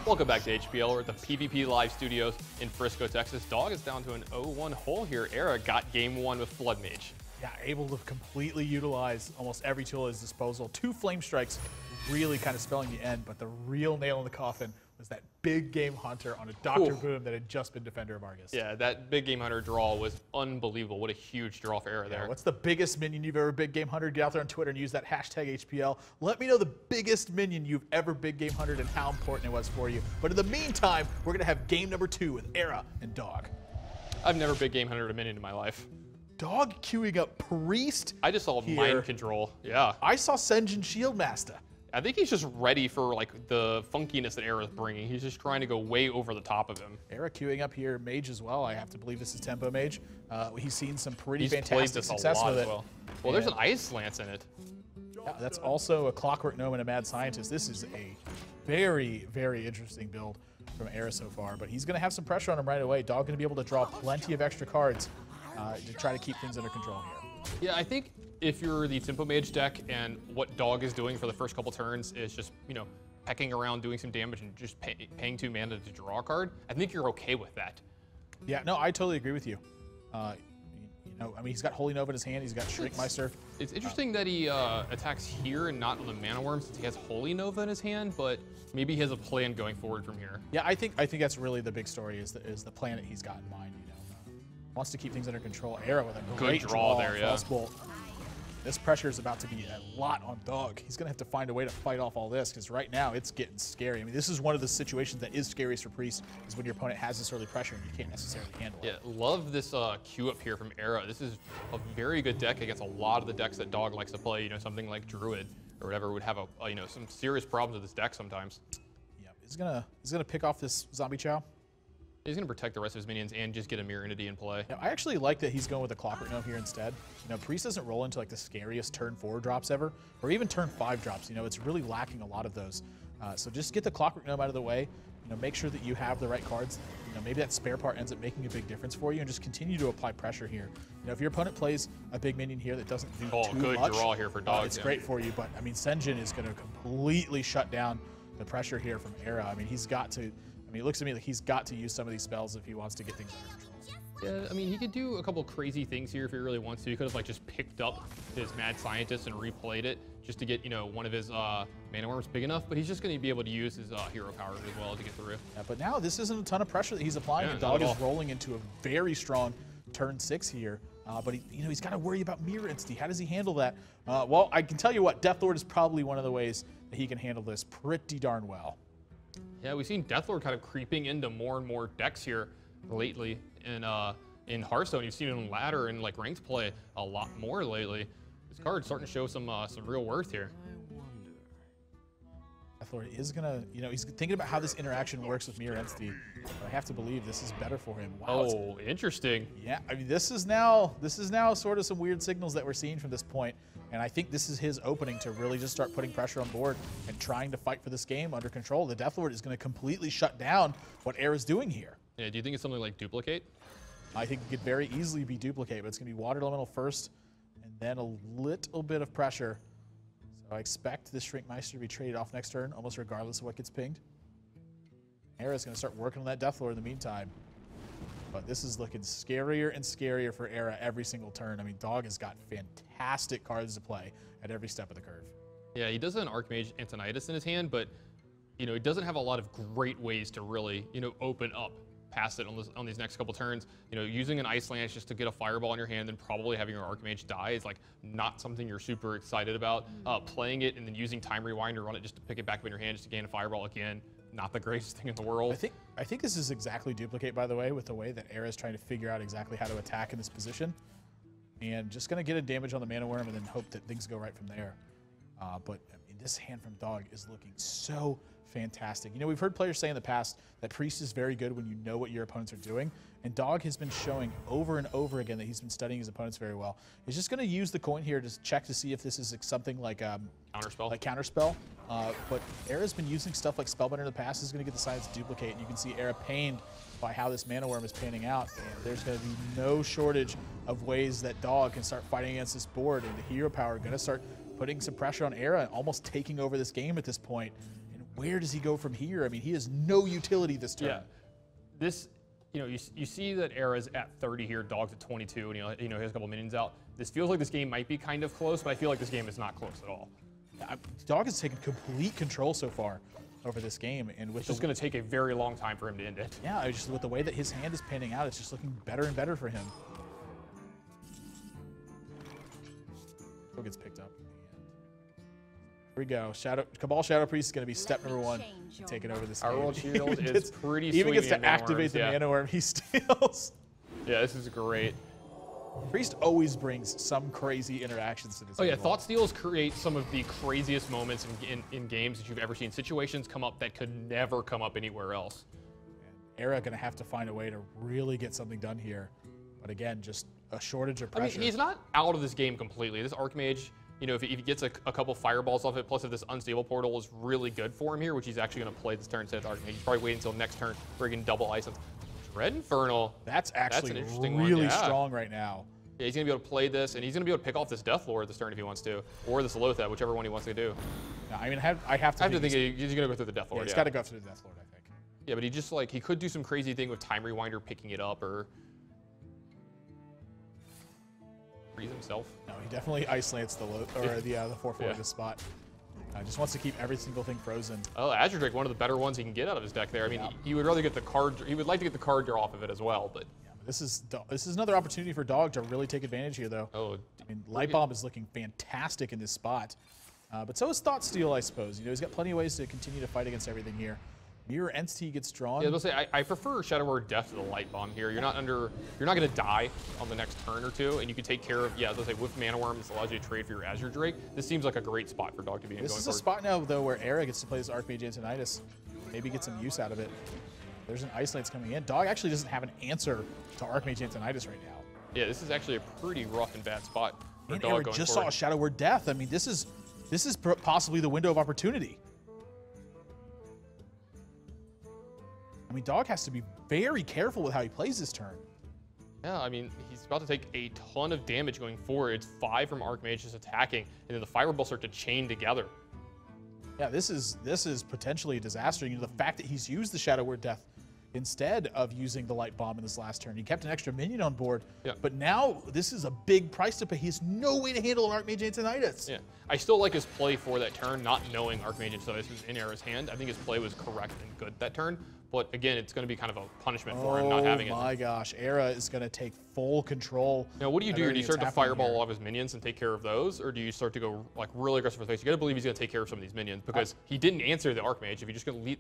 Welcome back to HPL. We're at the PvP Live Studios in Frisco, Texas. Dog is down to an 0-1 hole here. ErA got game one with Flood Mage. Yeah, able to completely utilize almost every tool at his disposal. 2 flame strikes really kind of spelling the end, but the real nail in the coffin was that big game hunter on a Dr. Boom that had just been Defender of Argus. Yeah, that big game hunter draw was unbelievable. What a huge draw for ErA there. What's the biggest minion you've ever big game hunted? Get out there on Twitter and use that hashtag HPL. Let me know the biggest minion you've ever big game hunted and how important it was for you. But in the meantime, we're going to have game number 2 with ErA and Dog. I've never big game hunted a minion in my life. Dog queuing up Priest. I just saw mind control. Yeah. I saw Senjin Shieldmaster. I think he's just ready for like the funkiness that ErA is bringing. He's just trying to go way over the top of him. ErA queuing up here Mage as well. I have to believe this is Tempo Mage. He's seen some pretty fantastic success with it. Well, there's an Ice Lance in it. Yeah, that's also a Clockwork Gnome and a Mad Scientist. This is a very, very interesting build from ErA so far, but he's going to have some pressure on him right away. Dog going to be able to draw plenty of extra cards to try to keep things under control here. Yeah, I think if you're the Tempo Mage deck and what Dog is doing for the first couple turns is just, you know, pecking around, doing some damage, and just paying 2 mana to draw a card, I think you're okay with that. Yeah, no, I totally agree with you. You know, I mean, he's got Holy Nova in his hand. He's got Shrinkmeister. It's interesting that he attacks here and not on the Mana Worm since he has Holy Nova in his hand, but maybe he has a plan going forward from here. Yeah, I think that's really the big story is the plan that he's got in mind. You know, wants to keep things under control. ErA with a great draw there, yeah. This pressure is about to be a lot on Dog. He's going to have to find a way to fight off all this because right now it's getting scary. I mean, this is one of the situations that is scariest for Priest is when your opponent has this early pressure and you can't necessarily handle it. Yeah, love this queue up here from ErA. This is a very good deck against a lot of the decks that Dog likes to play. You know, something like Druid or whatever would have you know, some serious problems with this deck sometimes. Yeah, he's gonna pick off this Zombie Chow. He's going to protect the rest of his minions and just get a Mirror Entity in play. Yeah, I actually like that he's going with a Clockwork Gnome here instead. You know, Priest doesn't roll into like the scariest turn 4 drops ever, or even turn 5 drops. You know, it's really lacking a lot of those. So just get the Clockwork Gnome out of the way. You know, make sure that you have the right cards. You know, maybe that spare part ends up making a big difference for you, and just continue to apply pressure here. You know, if your opponent plays a big minion here that doesn't do too much, good draw here for Dog. It's great for you, but I mean, Senjin is going to completely shut down the pressure here from ErA. I mean, he's got to. I mean, it looks to me like he's got to use some of these spells if he wants to get things under control. Yeah, I mean, he could do a couple crazy things here if he really wants to. He could have like just picked up his Mad Scientist and replayed it just to get, you know, one of his Mana Worms big enough, but he's just going to be able to use his hero powers as well to get through. Yeah, but now this isn't a ton of pressure that he's applying. The Dog is rolling into a very strong turn 6 here, but he's got to worry about Mirror Entity. How does he handle that? Well, I can tell you what, Deathlord is probably one of the ways that he can handle this pretty darn well. Yeah, we've seen Deathlord kind of creeping into more and more decks here lately. In Hearthstone, you've seen it in ladder and like ranked play a lot more lately. This card's starting to show some real worth here. Deathlord is gonna, you know, he's thinking about how this interaction works with Mirror Entity. But I have to believe this is better for him. Wow, oh, interesting. Yeah, I mean, this is now sort of some weird signals that we're seeing from this point. And I think this is his opening to really just start putting pressure on board and trying to fight for this game under control. The Deathlord is going to completely shut down what ErA's doing here. Yeah, do you think it's something like Duplicate? I think it could very easily be Duplicate, but it's going to be Water Elemental first and then a little bit of pressure. So I expect this Shrinkmeister to be traded off next turn, almost regardless of what gets pinged. ErA's going to start working on that Deathlord in the meantime. But this is looking scarier and scarier for ErA every single turn. I mean, Dog has got fantastic cards to play at every step of the curve. Yeah, he does have an Archmage Antonidas in his hand, but, you know, he doesn't have a lot of great ways to really, you know, open up past it on these next couple turns. You know, using an Ice Lance just to get a Fireball in your hand and probably having your Archmage die is like not something you're super excited about. Playing it and then using Time Rewind to run it just to pick it back up in your hand just to gain a Fireball again. Not the greatest thing in the world. I think this is exactly Duplicate, by the way, with the way that ErA is trying to figure out exactly how to attack in this position. And just going to get a damage on the Mana Worm and then hope that things go right from there. But I mean, this hand from Dog is looking so fantastic. You know, we've heard players say in the past that Priest is very good when you know what your opponents are doing. And Dog has been showing over and over again that he's been studying his opponents very well. He's just going to use the coin here to check to see if this is something like Counterspell. But ErA's been using stuff like Spellbinder in the past. Is going to get the Science Duplicate, and you can see ErA pained by how this Mana Worm is panning out. And there's going to be no shortage of ways that Dog can start fighting against this board, and the hero power going to start putting some pressure on ErA and almost taking over this game at this point. And where does he go from here? I mean, he has no utility this turn. Yeah, this, you see that ErA's at 30 here, Dog's at 22, and he has a couple minions out. This feels like this game might be kind of close, but I feel like this game is not close at all. Dog has taken complete control so far over this game, and with it's just going to take a very long time for him to end it. Yeah, just with the way that his hand is panning out, it's just looking better and better for him. Still gets picked up. Here we go. Cabal Shadow Priest is going to be step number 1 taking over this game. Our World Shield is pretty sweet. Even gets to activate the Mana Worm he steals. Yeah, this is great. Priest always brings some crazy interactions to this game. Oh yeah, Thought Steals create some of the craziest moments in games that you've ever seen. Situations come up that could never come up anywhere else. ErA going to have to find a way to really get something done here. But again, just a shortage of pressure. I mean, he's not out of this game completely. This Archmage, if he gets a couple fireballs off it, plus if this unstable portal is really good for him here, which he's actually going to play this turn instead of Archmage. He's probably waiting until next turn where he can double ice. Red Infernal. That's actually an interesting really strong right now. Yeah, he's going to be able to play this, and he's going to be able to pick off this Death Lord this turn if he wants to, or this Lothar, whichever one he wants to do. No, I mean, I have to think he's going to go through the Death Lord. Yeah, he's got to go through the Death Lord, I think. Yeah, but he just he could do some crazy thing with Time Rewinder picking it up or freeze himself. No, he definitely ice lance the 4/4 of this spot. Just wants to keep every single thing frozen. Oh, Azure Drake, one of the better ones he can get out of his deck there. I mean, he would rather get the card. He would like to get the card draw off of it as well, but. Yeah, but this is another opportunity for Dog to really take advantage here, though. Oh, I mean, Light Bomb is looking fantastic in this spot, but so is Thought Steal, I suppose. He's got plenty of ways to continue to fight against everything here. Mirror Entity gets drawn. Yeah, I was gonna say I prefer Shadow Word Death to the Light Bomb here. You're not gonna die on the next turn or two, and you can take care of. Yeah, let's say with Mana Worm, this allows you to trade for your Azure Drake. This seems like a great spot for Dog to be in. This is a spot now though where ErA gets to play this Archmage Antonidas, maybe get some use out of it. There's an Ice Lance coming in. Dog actually doesn't have an answer to Archmage Antonidas right now. Yeah, this is actually a pretty rough and bad spot for and Dog ErA going just forward. saw a Shadow Word Death. I mean, this is possibly the window of opportunity. I mean, Dog has to be very careful with how he plays this turn. Yeah, I mean, he's about to take a ton of damage going forward. It's 5 from Archmage just attacking, and then the Fireballs start to chain together. Yeah, this is potentially a disaster. The fact that he's used the Shadow Word Death instead of using the Light Bomb in this last turn. He kept an extra minion on board, but now this is a big price to pay. He has no way to handle an Archmage Antonidas. Yeah, I still like his play for that turn, not knowing Archmage Antonidas was in ErA's hand. I think his play was correct and good that turn. But again, it's going to be kind of a punishment for him not having it. Oh my gosh, ErA is going to take full control. Now, what do you do? Do you start to fireball all of his minions and take care of those, or do you start to go really aggressive with face? You got to believe he's going to take care of some of these minions because he didn't answer the Archmage. If you're just going to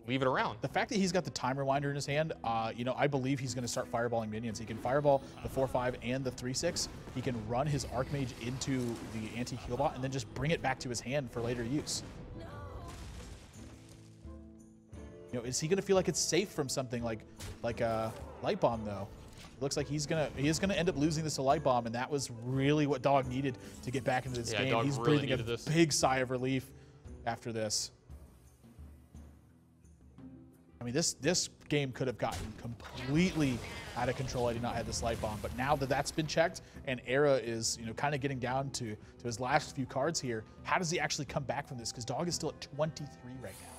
leave it around. The fact that he's got the Time Rewinder in his hand, I believe he's going to start fireballing minions. He can fireball the 4/5 and the 3/6. He can run his Archmage into the anti-heal bot and then just bring it back to his hand for later use. Is he going to feel like it's safe from something like a Light Bomb, though? It looks like he is gonna end up losing this to Light Bomb, and that was really what Dog needed to get back into this game. Dog He's really breathing a big sigh of relief after this. I mean, this game could have gotten completely out of control had he not had this Light Bomb, but now that that's been checked and ErA is kind of getting down to his last few cards here, how does he actually come back from this? Because Dog is still at 23 right now.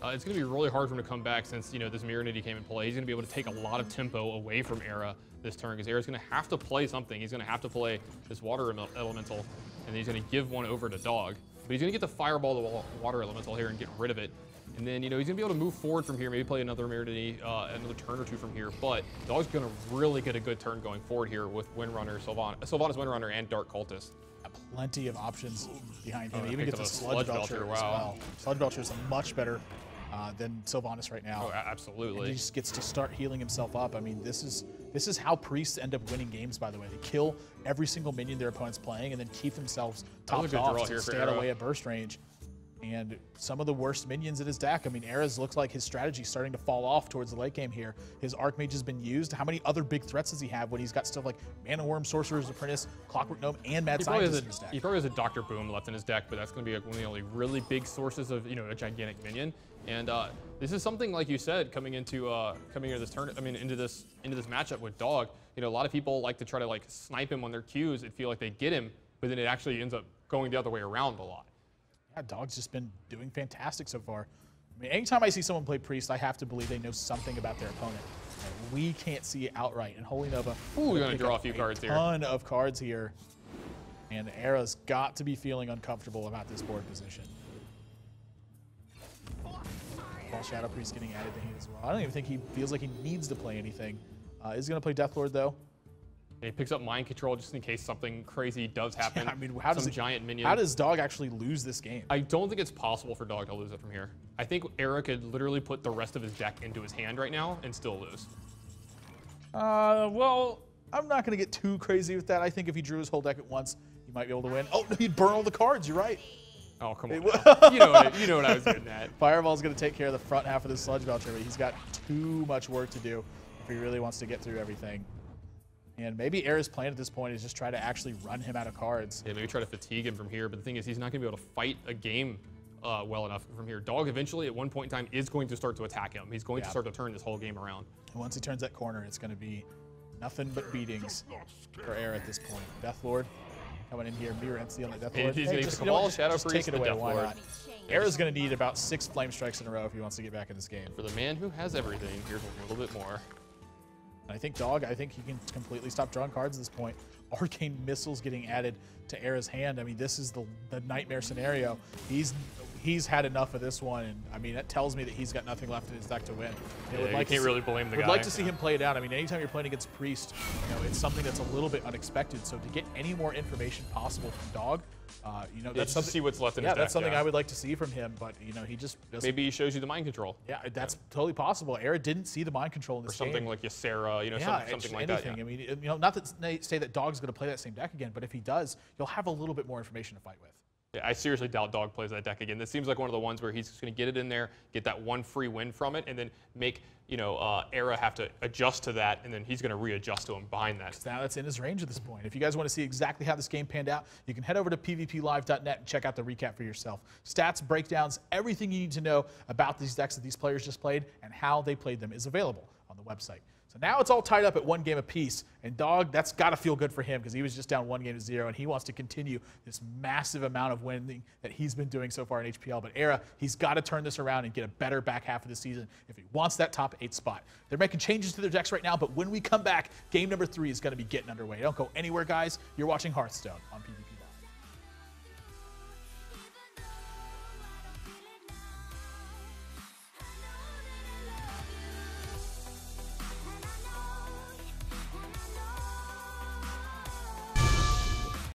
It's going to be really hard for him to come back since, this Mirror Entity came in play. He's going to be able to take a lot of tempo away from ErA this turn because ErA's going to have to play something. He's going to have to play this Water Elemental, and then he's going to give one over to Dog. But he's going to get the Fireball the Water Elemental here and get rid of it. And then, he's going to be able to move forward from here, maybe play another Mirror Entity, another turn or two from here. But Dog's going to really get a good turn going forward here with Windrunner, Sylvanas Windrunner, and Dark Cultist. Plenty of options behind him. He even gets a Sludge Belcher as wow. well. Sludge Belcher is much better than Sylvanas right now. Oh, absolutely. And he just gets to start healing himself up. I mean, this is how priests end up winning games, by the way. They kill every single minion their opponent's playing and then keep themselves topped off to stay out away at burst range. And some of the worst minions in his deck. I mean, ErA's looks like his strategy is starting to fall off towards the late game here. His Archmage has been used. How many other big threats does he have when he's got stuff like Mana Worm, Sorcerer's Apprentice, Clockwork Gnome, and Mad Scientist in his deck? He probably has a Dr. Boom left in his deck, but that's going to be one of the only really big sources of a gigantic minion. And this is something, like you said, coming into this turn. I mean, into this matchup with Dog. A lot of people like to try to snipe him on their Qs and feel like they get him, but then it actually ends up going the other way around a lot. Yeah, Dog's just been doing fantastic so far. I mean, anytime I see someone play Priest, I have to believe they know something about their opponent. We can't see it outright. And Holy Nova, ooh, we're gonna draw a few cards here. Ton of cards here. And ErA's got to be feeling uncomfortable about this board position. While Shadow Priest getting added to hand as well. I don't even think he feels like he needs to play anything. Is going to play Deathlord though. And he picks up Mind Control just in case something crazy does happen. Yeah, I mean, how does giant minion. How does Dog actually lose this game? I don't think it's possible for Dog to lose it from here. I think ErA could literally put the rest of his deck into his hand right now and still lose. Well, I'm not going to get too crazy with that. I think if he drew his whole deck at once, he might be able to win. Oh, he'd burn all the cards. You're right. Oh, come on. you know what I was getting at. Fireball's going to take care of the front half of the Sludge Belcher, but he's got too much work to do if he really wants to get through everything. And maybe ErA's plan at this point is just try to actually run him out of cards. Yeah, maybe try to fatigue him from here, but the thing is he's not going to be able to fight a game well enough from here. Dog eventually, at one point in time, is going to start to attack him. He's going to start to turn this whole game around. And once he turns that corner, it's going to be nothing but beatings for ErA at this point. Deathlord coming in here, Mirror Entity on the Deathlord. He's going to just Shadow Priest, take it away. Why Deathlord. not? ErA's going to need about 6 Flame Strikes in a row if he wants to get back in this game. For the man who has everything, here's a little bit more. And I think Dog, I think he can completely stop drawing cards at this point. Arcane Missiles getting added to ErA's hand. I mean, this is the nightmare scenario. He's had enough of this one, and I mean, that tells me that he's got nothing left in his deck to win. Yeah, you can't really blame the guy. Would like to see him play it out. I mean, anytime you're playing against Priest, you know, it's something that's a little bit unexpected. So to get any more information possible from Dog, you know, that's something. To see what's left in his deck. That's something I would like to see from him. But you know, he just doesn't. Maybe he shows you the Mind Control. Yeah, that's totally possible. ErA didn't see the Mind Control in this game. Or something game. like Ysera, you know, something like anything. that. Yeah. I mean, you know, not that they say that Dog's going to play that same deck again, but if he does, you'll have a little bit more information to fight with. Yeah, I seriously doubt Dog plays that deck again. This seems like one of the ones where he's just going to get it in there, get that one free win from it, and then make, you know, ErA have to adjust to that, and then he's going to readjust to him behind that. Now that's in his range at this point. If you guys want to see exactly how this game panned out, you can head over to pvplive.net and check out the recap for yourself. Stats, breakdowns, everything you need to know about these decks that these players just played and how they played them is available on the website. So now it's all tied up at 1 game apiece, and Dog, that's got to feel good for him because he was just down 1-0, and he wants to continue this massive amount of winning that he's been doing so far in HPL. But ErA, he's got to turn this around and get a better back half of the season if he wants that top 8 spot. They're making changes to their decks right now, but when we come back, game number 3 is going to be getting underway. Don't go anywhere, guys. You're watching Hearthstone on PvP.